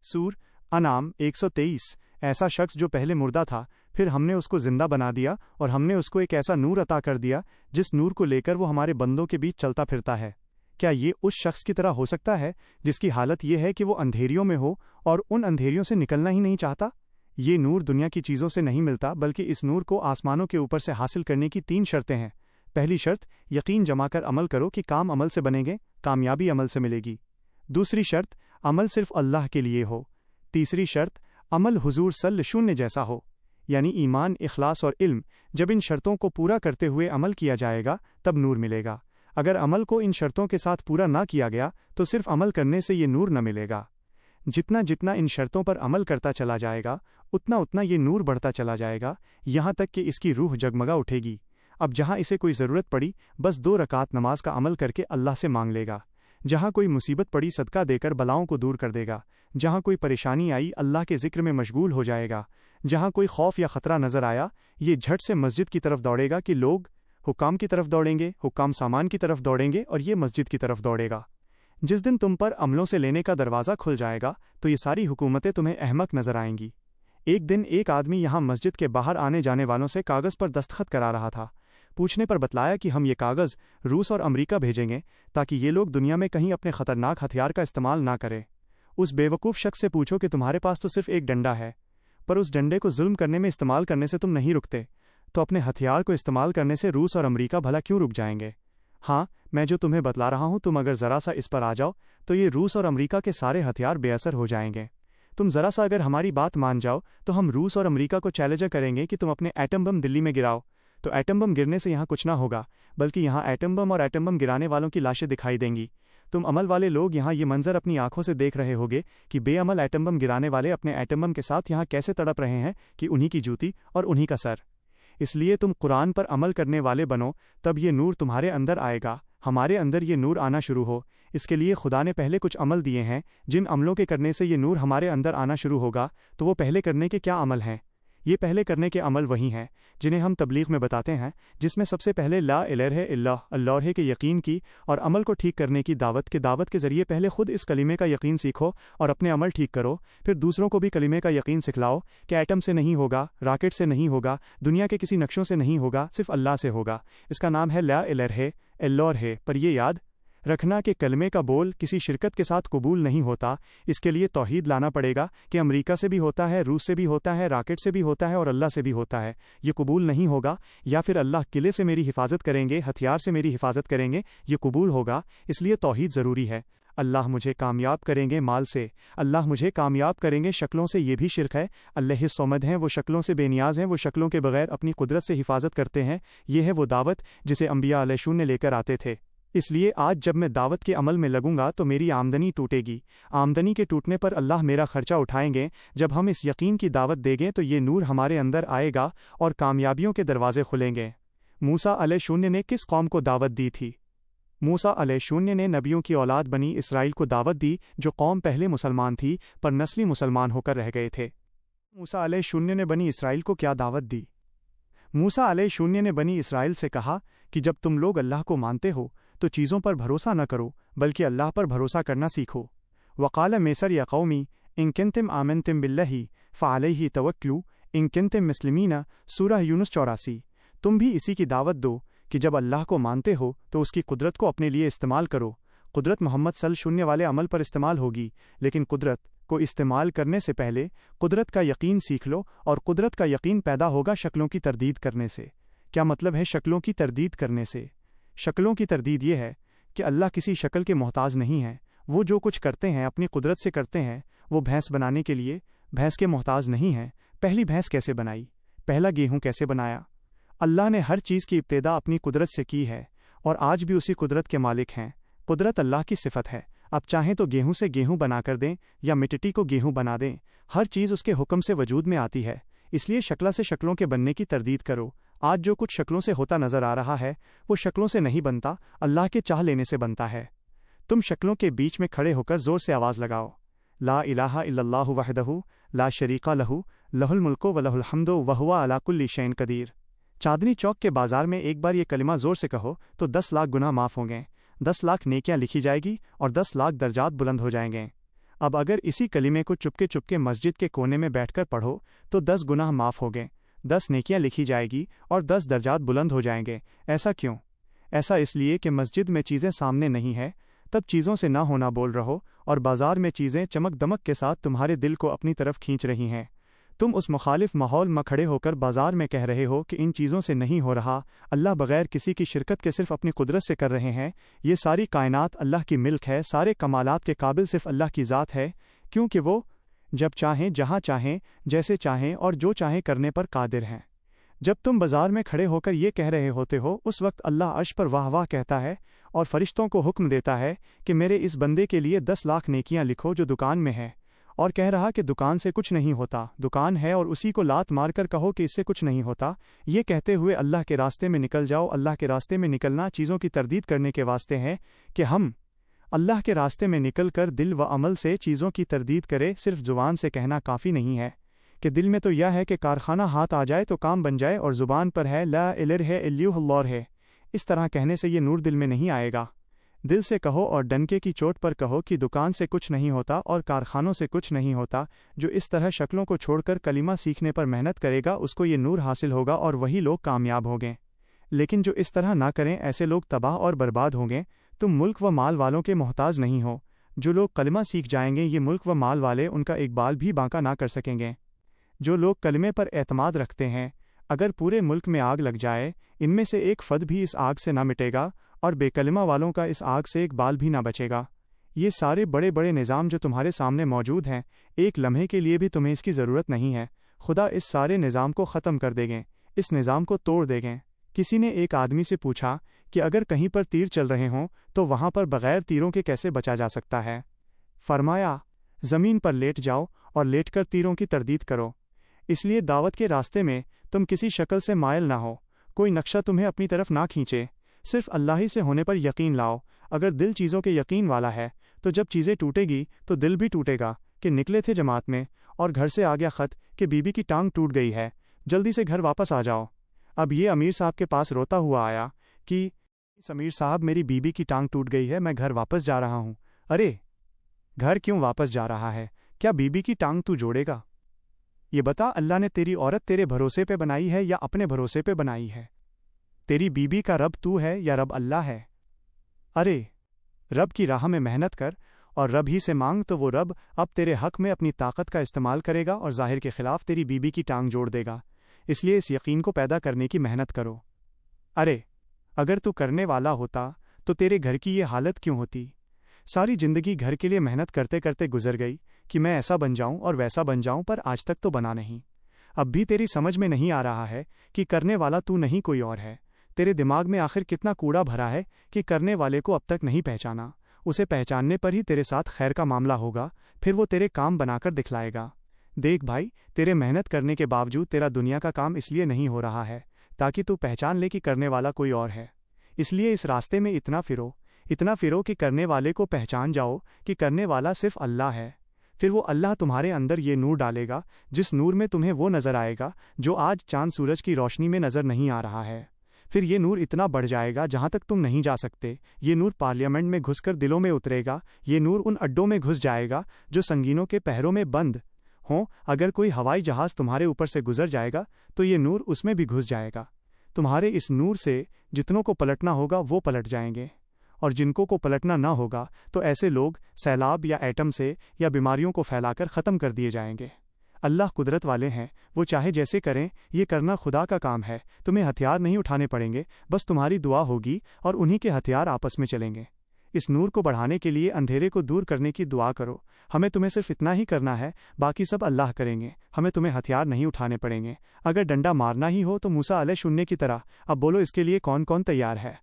सूर अनाम 123। ऐसा शख्स जो पहले मुर्दा था, फिर हमने उसको जिंदा बना दिया और हमने उसको एक ऐसा नूर अता कर दिया जिस नूर को लेकर वो हमारे बंदों के बीच चलता फिरता है। क्या ये उस शख्स की तरह हो सकता है जिसकी हालत ये है कि वो अंधेरियों में हो और उन अंधेरियों से निकलना ही नहीं चाहता? ये नूर दुनिया की चीज़ों से नहीं मिलता, बल्कि इस नूर को आसमानों के ऊपर से हासिल करने की 3 शर्तें हैं। पहली शर्त, यकीन जमा कर अमल करो कि काम अमल से बनेंगे, कामयाबी अमल से मिलेगी। दूसरी शर्त, अमल सिर्फ अल्लाह के लिए हो। तीसरी शर्त, अमल हुजूर सल्लल्लाहु जैसा हो, यानी ईमान, इखलास और इल्म। जब इन शर्तों को पूरा करते हुए अमल किया जाएगा तब नूर मिलेगा। अगर अमल को इन शर्तों के साथ पूरा ना किया गया तो सिर्फ अमल करने से ये नूर न मिलेगा। जितना जितना इन शर्तों पर अमल करता चला जाएगा उतना उतना ये नूर बढ़ता चला जाएगा, यहाँ तक कि इसकी रूह जगमगा उठेगी। अब जहाँ इसे कोई ज़रूरत पड़ी, बस 2 रकात नमाज का अमल करके अल्लाह से मांग लेगा। जहाँ कोई मुसीबत पड़ी, सदका देकर बलाओं को दूर कर देगा। जहाँ कोई परेशानी आई, अल्लाह के ज़िक्र में मशगूल हो जाएगा। जहाँ कोई खौफ या ख़तरा नज़र आया, ये झट से मस्जिद की तरफ दौड़ेगा कि लोग हुक्काम की तरफ दौड़ेंगे, हुक्काम सामान की तरफ दौड़ेंगे और ये मस्जिद की तरफ दौड़ेगा। जिस दिन तुम पर अमलों से लेने का दरवाज़ा खुल जाएगा तो ये सारी हुकूमतें तुम्हें अहमक नज़र आएंगी। एक दिन एक आदमी यहाँ मस्जिद के बाहर आने जाने वालों से कागज़ पर दस्तखत करा रहा था। पूछने पर बतलाया कि हम ये कागज़ रूस और अमरीका भेजेंगे ताकि ये लोग दुनिया में कहीं अपने ख़तरनाक हथियार का इस्तेमाल ना करें। उस बेवकूफ़ शख्स से पूछो कि तुम्हारे पास तो सिर्फ एक डंडा है, पर उस डंडे को जुल्म करने में इस्तेमाल करने से तुम नहीं रुकते, तो अपने हथियार को इस्तेमाल करने से रूस और अमरीका भला क्यों रुक जाएंगे? हाँ, मैं जो तुम्हें बतला रहा हूँ, तुम अगर ज़रा सा इस पर आ जाओ तो ये रूस और अमरीका के सारे हथियार बेअसर हो जाएंगे। तुम ज़रा सा अगर हमारी बात मान जाओ तो हम रूस और अमरीका को चैलेंज करेंगे कि तुम अपने एटम बम दिल्ली में गिराओ। तो एटम बम गिरने से यहाँ कुछ ना होगा, बल्कि यहाँ एटम बम और एटम बम गिराने वालों की लाशें दिखाई देंगी। तुम अमल वाले लोग यहाँ ये मंजर अपनी आंखों से देख रहे होगे कि बेअमल एटम बम गिराने वाले अपने एटम बम के साथ यहाँ कैसे तड़प रहे हैं कि उन्हीं की जूती और उन्हीं का सर। इसलिए तुम कुरान पर अमल करने वाले बनो, तब ये नूर तुम्हारे अंदर आएगा। हमारे अंदर ये नूर आना शुरू हो, इसके लिए खुदा ने पहले कुछ अमल दिए हैं। जिन अमलों के करने से ये नूर हमारे अंदर आना शुरू होगा, तो वो पहले करने के क्या अमल हैं? ये पहले करने के अमल वही हैं जिन्हें हम तबलीग में बताते हैं, जिसमें सबसे पहले ला इलाहा इल्लल्लाह, अल्लाह के यकीन की और अमल को ठीक करने की दावत के ज़रिए पहले खुद इस कलीमे का यकीन सीखो और अपने अमल ठीक करो। फिर दूसरों को भी कलीमे का यकीन सिखलाओ कि एटम से नहीं होगा, रॉकेट से नहीं होगा, दुनिया के किसी नक्शों से नहीं होगा, सिर्फ अल्लाह से होगा। इसका नाम है ला इलाहा इल्लल्लाह। पर ये याद रखना कि कलमे का बोल किसी शिरकत के साथ कबूल नहीं होता। इसके लिए तौहीद लाना पड़ेगा कि अमेरिका से भी होता है, रूस से भी होता है, रॉकेट से भी होता है और अल्लाह से भी होता है। ये कबूल नहीं होगा। या फिर अल्लाह किले से मेरी हिफाजत करेंगे, हथियार से मेरी हिफाजत करेंगे, ये कबूल होगा। इसलिए तौहीद ज़रूरी है। अल्लाह मुझे कामयाब करेंगे माल से, अल्लाह मुझे कामयाब करेंगे शक्लों से, ये भी शिरक है। अल्लाह सोमद हैं, वो शक्लों से बेनियाज हैं, वो शक्लों के बगैर अपनी कुदरत से हिफाजत करते हैं। ये है वो दावत जिसे अंबिया अलैहिस्सलाम ने लेकर आते थे। इसलिए आज जब मैं दावत के अमल में लगूंगा तो मेरी आमदनी टूटेगी। आमदनी के टूटने पर अल्लाह मेरा खर्चा उठाएंगे। जब हम इस यकीन की दावत देंगे तो ये नूर हमारे अंदर आएगा और कामयाबियों के दरवाजे खुलेंगे। मूसा अलैहिस्सलाम ने किस कौम को दावत दी थी? मूसा अलैहिस्सलाम ने नबियों की औलाद बनी इसराइल को दावत दी, जो कौम पहले मुसलमान थी पर नस्ली मुसलमान होकर रह गए थे। मूसा अलैहिस्सलाम ने बनी इसराइल को क्या दावत दी? मूसा अलैहिस्सलाम ने बनी इसराइल से कहा कि जब तुम लोग अल्लाह को मानते हो तो चीज़ों पर भरोसा न करो, बल्कि अल्लाह पर भरोसा करना सीखो। वक़ाल मेसर या कौमी इन कुंतुम आमनतुम बिल्लाहि फ़अलैहि तवक्कलू इन कुंतुम मुस्लिमीन, सूरह यूनुस 84। तुम भी इसी की दावत दो कि जब अल्लाह को मानते हो तो उसकी कुदरत को अपने लिए इस्तेमाल करो। कुदरत मोहम्मद सल्लल्लाहु वाले अमल पर इस्तेमाल होगी, लेकिन कुदरत को इस्तेमाल करने से पहले कुदरत का यकीन सीख लो, और कुदरत का यकीन पैदा होगा शक्लों की तरदीद करने से। क्या मतलब है शक्लों की तरदीद करने से? शक्लों की तरदीद ये है कि अल्लाह किसी शक्ल के मोहताज नहीं है। वो जो कुछ करते हैं अपनी कुदरत से करते हैं। वो भैंस बनाने के लिए भैंस के मोहताज नहीं है। पहली भैंस कैसे बनाई? पहला गेहूँ कैसे बनाया? अल्लाह ने हर चीज़ की इब्तिदा अपनी कुदरत से की है और आज भी उसी कुदरत के मालिक हैं। कुदरत अल्लाह की सिफत है। अब चाहें तो गेहूँ से गेहूँ बना कर दें या मिट्टी को गेहूँ बना दें, हर चीज़ उसके हुक्म से वजूद में आती है। इसलिए शक्ला से शक्लों के बनने की तरदीद करो। आज जो कुछ शक्लों से होता नज़र आ रहा है वो शक्लों से नहीं बनता, अल्लाह के चाह लेने से बनता है। तुम शक्लों के बीच में खड़े होकर ज़ोर से आवाज़ लगाओ, ला इलाहा इल्लल्लाहु वहदहु ला शरीका लहू लहुल मुल्को व लहुल हम्दु व हुवा अला कुल्ली शैइन कदीर। चांदनी चौक के बाजार में एक बार ये कलिमा ज़ोर से कहो तो 10 लाख गुनाह माफ़ होंगे, 10 लाख नेकियां लिखी जाएगी और 10 लाख दर्जात बुलंद हो जाएंगे। اب اگر اسی کلمے کو چپکے چپکے مسجد کے کونے میں بیٹھ کر پڑھو تو 10 گناہ معاف ہو گئے، 10 نیکیاں لکھی جائے گی اور 10 درجات بلند ہو جائیں گے۔ ایسا کیوں؟ ایسا اس لیے کہ مسجد میں چیزیں سامنے نہیں ہے، تب چیزوں سے نہ ہونا بول رہو، اور بازار میں چیزیں چمک دمک کے ساتھ تمہارے دل کو اپنی طرف کھینچ رہی ہیں۔ تم اس مخالف ماحول میں کھڑے ہو کر بازار میں کہہ رہے ہو کہ ان چیزوں سے نہیں ہو رہا، اللہ بغیر کسی کی شرکت کے صرف اپنی قدرت سے کر رہے ہیں، یہ ساری کائنات اللہ کی ملک ہے، سارے کمالات کے قابل صرف اللہ کی ذات ہے، کیونکہ وہ جب چاہیں، جہاں چاہیں، جیسے چاہیں اور جو چاہیں کرنے پر قادر ہیں۔ جب تم بازار میں کھڑے ہو کر یہ کہہ رہے ہوتے ہو، اس وقت اللہ عرش پر واہ واہ کہتا ہے اور فرشتوں کو حکم دیتا ہے کہ میرے اس بندے کے لیے 10 لاکھ نیکیاں لکھو جو دکان میں ہے، اور کہہ رہا کہ دکان سے کچھ نہیں ہوتا، دکان ہے، اور اسی کو لات مار کر کہو کہ اس سے کچھ نہیں ہوتا۔ یہ کہتے ہوئے اللہ کے راستے میں نکل جاؤ۔ اللہ کے راستے میں نکلنا چیزوں کی تردید کرنے کے واسطے ہے کہ ہم اللہ کے راستے میں نکل کر دل و عمل سے چیزوں کی تردید کرے۔ صرف زبان سے کہنا کافی نہیں ہے کہ دل میں تو یہ ہے کہ کارخانہ ہاتھ آ جائے تو کام بن جائے، اور زبان پر ہے لا الہ الا اللہ ہے۔ اس طرح کہنے سے یہ نور دل میں نہیں آئے گا۔ دل سے کہو اور ڈنکے کی چوٹ پر کہو کہ دکان سے کچھ نہیں ہوتا اور کارخانوں سے کچھ نہیں ہوتا۔ جو اس طرح شکلوں کو چھوڑ کر کلمہ سیکھنے پر محنت کرے گا اس کو یہ نور حاصل ہوگا اور وہی لوگ کامیاب ہوگے، لیکن جو اس طرح نہ کریں ایسے لوگ تباہ اور برباد ہوں گے۔ تم ملک و مال والوں کے محتاج نہیں ہو۔ جو لوگ کلمہ سیکھ جائیں گے یہ ملک و مال والے ان کا ایک بال بھی بانکا نہ کر سکیں گے۔ جو لوگ کلمے پر اعتماد رکھتے ہیں، اگر پورے ملک میں آگ لگ جائے ان میں سے ایک فد بھی اس آگ سے نہ مٹے گا، اور بے کلمہ والوں کا اس آگ سے ایک بال بھی نہ بچے گا۔ یہ سارے بڑے بڑے نظام جو تمہارے سامنے موجود ہیں، ایک لمحے کے لیے بھی تمہیں اس کی ضرورت نہیں ہے، خدا اس سارے نظام کو ختم کر دے گے، اس نظام کو توڑ دے گے۔ کسی نے ایک آدمی سے پوچھا کہ اگر کہیں پر تیر چل رہے ہوں تو وہاں پر بغیر تیروں کے کیسے بچا جا سکتا ہے؟ فرمایا، زمین پر لیٹ جاؤ اور لیٹ کر تیروں کی تردید کرو۔ اس لیے دعوت کے راستے میں تم کسی شکل سے مائل نہ ہو، کوئی نقشہ تمہیں اپنی طرف نہ کھینچے، صرف اللہ ہی سے ہونے پر یقین لاؤ۔ اگر دل چیزوں کے یقین والا ہے تو جب چیزیں ٹوٹے گی تو دل بھی ٹوٹے گا کہ نکلے تھے جماعت میں اور گھر سے آ گیا خط کہ بیوی کی ٹانگ ٹوٹ گئی ہے، جلدی سے گھر واپس آ جاؤ۔ اب یہ امیر صاحب کے پاس روتا ہوا آیا کہ امیر صاحب میری بیوی کی ٹانگ ٹوٹ گئی ہے، میں گھر واپس جا رہا ہوں۔ ارے گھر کیوں واپس جا رہا ہے؟ کیا بیوی کی ٹانگ تو جوڑے گا؟ یہ بتا، اللہ نے تیری عورت تیرے بھروسے پہ بنائی ہے یا اپنے بھروسے پہ بنائی ہے؟ تیری بیوی کا رب تو ہے یا رب اللہ ہے؟ ارے رب کی راہ میں محنت کر اور رب ہی سے مانگ تو وہ رب اب تیرے حق میں اپنی طاقت کا استعمال کرے گا اور ظاہر کے خلاف تیری بیوی کی ٹانگ جوڑ دے گا۔ اس لیے اس یقین کو پیدا کرنے کی محنت کرو۔ ارے اگر تو کرنے والا ہوتا تو تیرے گھر کی یہ حالت کیوں ہوتی؟ ساری زندگی گھر کے لیے محنت کرتے کرتے گزر گئی کہ میں ایسا بن جاؤں اور ویسا بن جاؤں، پر آج تک تو بنا نہیں۔ اب بھی تیری سمجھ میں نہیں آ رہا ہے کہ کرنے والا تو نہیں کوئی اور ہے۔ تیرے دماغ میں آخر کتنا کوڑا بھرا ہے کہ کرنے والے کو اب تک نہیں پہچانا۔ اسے پہچاننے پر ہی تیرے ساتھ خیر کا معاملہ ہوگا، پھر وہ تیرے کام بنا کر دکھلائے گا۔ دیکھ بھائی، تیرے محنت کرنے کے باوجود تیرا دنیا کا کام اس لیے نہیں ہو رہا ہے تاکہ تو پہچان لے کہ کرنے والا کوئی اور ہے۔ اس لیے اس راستے میں اتنا پھرو کہ کرنے والے کو پہچان جاؤ کہ کرنے والا صرف اللہ ہے۔ پھر وہ اللہ تمہارے اندر یہ نور ڈالے گا جس نور میں تمہیں وہ نظر آئے گا جو آج چاند سورج کی روشنی میں نظر نہیں آ رہا ہے۔ پھر یہ نور اتنا بڑھ جائے گا جہاں تک تم نہیں جا سکتے۔ یہ نور پارلیمنٹ میں گھس کر دلوں میں اترے گا، یہ نور ان اڈوں میں گھس جائے گا جو سنگینوں کے پہروں میں بند ہوں۔ اگر کوئی ہوائی جہاز تمہارے اوپر سے گزر جائے گا تو یہ نور اس میں بھی گھس جائے گا۔ تمہارے اس نور سے جتنوں کو پلٹنا ہوگا وہ پلٹ جائیں گے، اور جن کو پلٹنا نہ ہوگا تو ایسے لوگ سیلاب یا ایٹم سے یا بیماریوں کو پھیلا کر ختم کر دیے جائیں گے۔ اللہ قدرت والے ہیں، وہ چاہے جیسے کریں، یہ کرنا خدا کا کام ہے۔ تمہیں ہتھیار نہیں اٹھانے پڑیں گے، بس تمہاری دعا ہوگی اور انہی کے ہتھیار آپس میں چلیں گے۔ اس نور کو بڑھانے کے لیے اندھیرے کو دور کرنے کی دعا کرو۔ تمہیں صرف اتنا ہی کرنا ہے، باقی سب اللہ کریں گے۔ تمہیں ہتھیار نہیں اٹھانے پڑیں گے۔ اگر ڈنڈا مارنا ہی ہو تو موسیٰ علیہ السلام کی طرح، اب بولو اس کے لیے کون کون تیار ہے؟